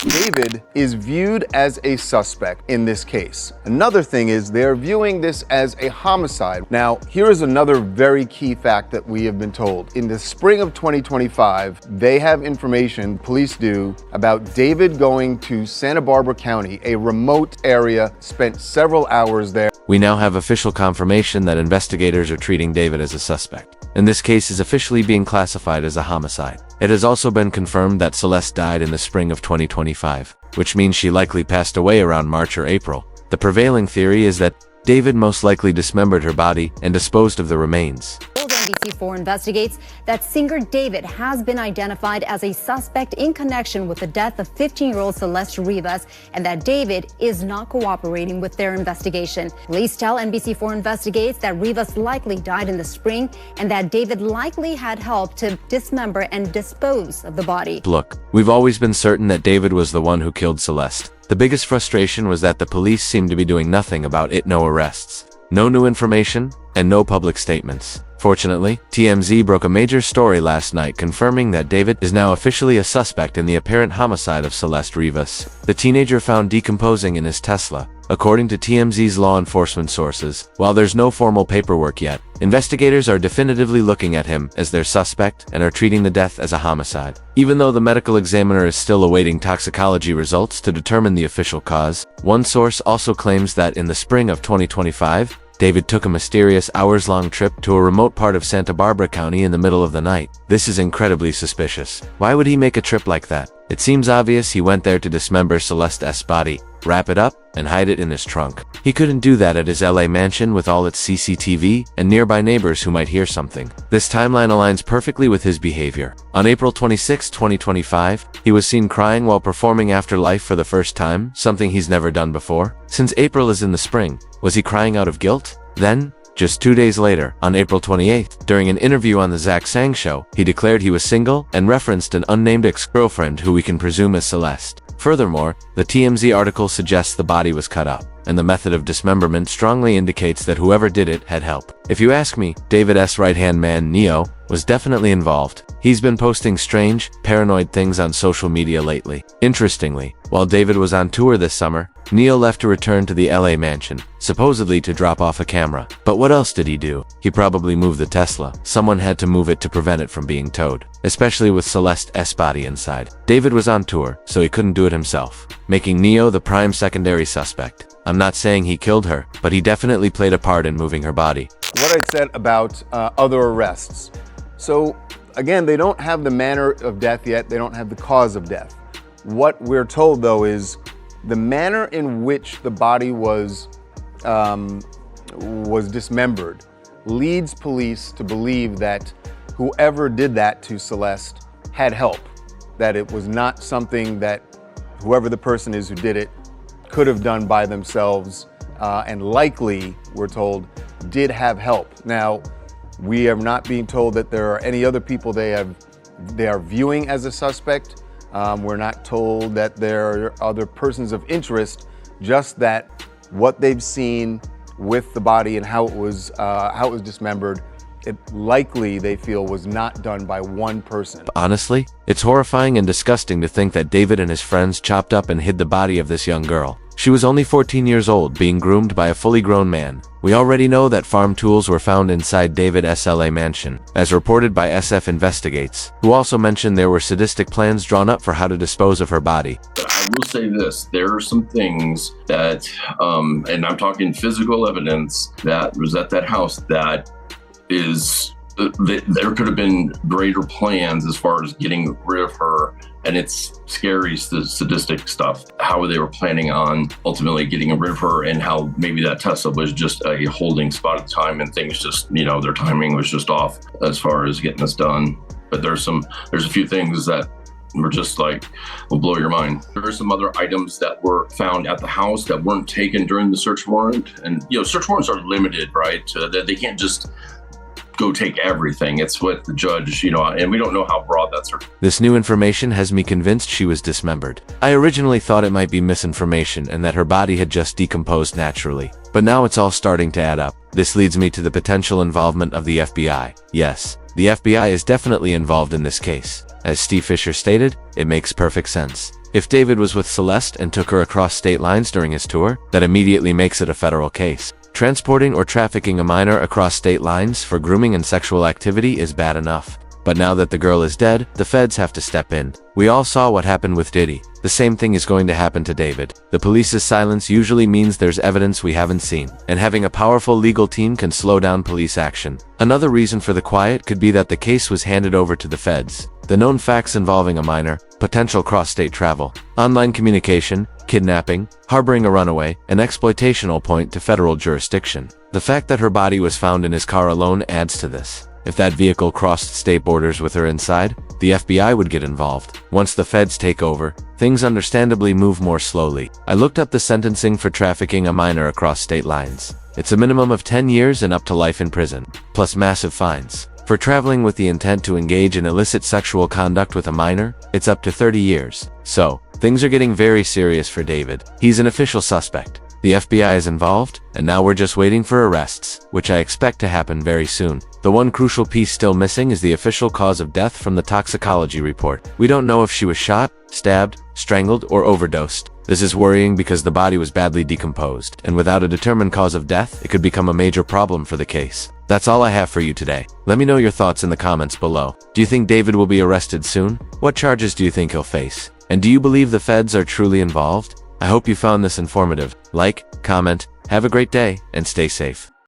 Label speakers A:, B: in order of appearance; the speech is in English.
A: David is viewed as a suspect in this case. Another thing is they're viewing this as a homicide. Now, here is another very key fact that we have been told. In the spring of 2025, they have information, police do, about David going to Santa Barbara County, a remote area, spent several hours there.
B: We now have official confirmation that investigators are treating David as a suspect, and this case is officially being classified as a homicide. It has also been confirmed that Celeste died in the spring of 2025, which means she likely passed away around March or April. The prevailing theory is that David most likely dismembered her body and disposed of the remains.
C: NBC4 investigates that singer David has been identified as a suspect in connection with the death of 15-year-old Celeste Rivas, and that David is not cooperating with their investigation. Police tell NBC4 investigates that Rivas likely died in the spring and that David likely had help to dismember and dispose of the body.
B: Look, we've always been certain that David was the one who killed Celeste. The biggest frustration was that the police seemed to be doing nothing about it. No arrests, no new information, and no public statements. Fortunately, TMZ broke a major story last night confirming that David is now officially a suspect in the apparent homicide of Celeste Rivas, the teenager found decomposing in his Tesla. According to TMZ's law enforcement sources, while there's no formal paperwork yet, investigators are definitively looking at him as their suspect and are treating the death as a homicide. Even though the medical examiner is still awaiting toxicology results to determine the official cause, one source also claims that in the spring of 2025, David took a mysterious hours-long trip to a remote part of Santa Barbara County in the middle of the night. This is incredibly suspicious. Why would he make a trip like that? It seems obvious he went there to dismember Celeste's body, wrap it up, and hide it in his trunk. He couldn't do that at his LA mansion with all its CCTV and nearby neighbors who might hear something. This timeline aligns perfectly with his behavior. On April 26, 2025, he was seen crying while performing Afterlife for the first time, something he's never done before. Since April is in the spring, was he crying out of guilt? Then, just 2 days later, on April 28th, during an interview on The Zach Sang Show, he declared he was single and referenced an unnamed ex-girlfriend who we can presume is Celeste. Furthermore, the TMZ article suggests the body was cut up, and the method of dismemberment strongly indicates that whoever did it had help. If you ask me, David's right-hand man, Neo, was definitely involved. He's been posting strange, paranoid things on social media lately. Interestingly, while David was on tour this summer, Neo left to return to the LA mansion, supposedly to drop off a camera. But what else did he do? He probably moved the Tesla. Someone had to move it to prevent it from being towed, especially with Celeste's body inside. David was on tour, so he couldn't do it himself, making Neo the prime secondary suspect. I'm not saying he killed her, but he definitely played a part in moving her body.
A: What I said about other arrests. So again, they don't have the manner of death yet. They don't have the cause of death. What we're told, though, is the manner in which the body was dismembered leads police to believe that whoever did that to Celeste had help, that it was not something that whoever the person is who did it could have done by themselves, and likely, we're told, did have help. Now, we are not being told that there are any other people they are viewing as a suspect. We're not told that there are other persons of interest, just that what they've seen with the body and how it was dismembered, it likely, they feel, was not done by one person.
B: Honestly, it's horrifying and disgusting to think that David and his friends chopped up and hid the body of this young girl. She was only 14 years old, being groomed by a fully grown man. We already know that farm tools were found inside David's LA mansion, as reported by SF Investigates, who also mentioned there were sadistic plans drawn up for how to dispose of her body.
D: I will say this, there are some things that, and I'm talking physical evidence, that was at that house that is, there could have been greater plans as far as getting rid of her, and it's scary, sadistic stuff, how they were planning on ultimately getting rid of her, and how maybe that Tesla was just a holding spot at the time, and things just, you know, their timing was just off as far as getting this done. But there's a few things that were just like, will blow your mind. There are some other items that were found at the house that weren't taken during the search warrant, and you know, search warrants are limited, right? They can't just go take everything. It's what the judge, you know, and we don't know how broad that's.
B: This new information has me convinced she was dismembered. I originally thought it might be misinformation and that her body had just decomposed naturally, but now it's all starting to add up. This leads me to the potential involvement of the FBI. Yes, the FBI is definitely involved in this case, As Steve Fisher stated, it makes perfect sense. If David was with Celeste and took her across state lines during his tour, that immediately makes it a federal case. Transporting or trafficking a minor across state lines for grooming and sexual activity is bad enough. But now that the girl is dead, the feds have to step in. We all saw what happened with Diddy. The same thing is going to happen to David. The police's silence usually means there's evidence we haven't seen, and having a powerful legal team can slow down police action. Another reason for the quiet could be that the case was handed over to the feds. The known facts involving a minor, potential cross-state travel, online communication, kidnapping, harboring a runaway, and exploitation all point to federal jurisdiction. The fact that her body was found in his car alone adds to this. If that vehicle crossed state borders with her inside, the FBI would get involved. Once the feds take over, things understandably move more slowly. I looked up the sentencing for trafficking a minor across state lines. It's a minimum of 10 years and up to life in prison, plus massive fines. For traveling with the intent to engage in illicit sexual conduct with a minor, it's up to 30 years. So, things are getting very serious for David. He's an official suspect. The FBI is involved, and now we're just waiting for arrests, which I expect to happen very soon. The one crucial piece still missing is the official cause of death from the toxicology report. We don't know if she was shot, stabbed, strangled, or overdosed. This is worrying because the body was badly decomposed, and without a determined cause of death, it could become a major problem for the case. That's all I have for you today. Let me know your thoughts in the comments below. Do you think David will be arrested soon? What charges do you think he'll face? And do you believe the feds are truly involved? I hope you found this informative. Like, comment, have a great day, and stay safe.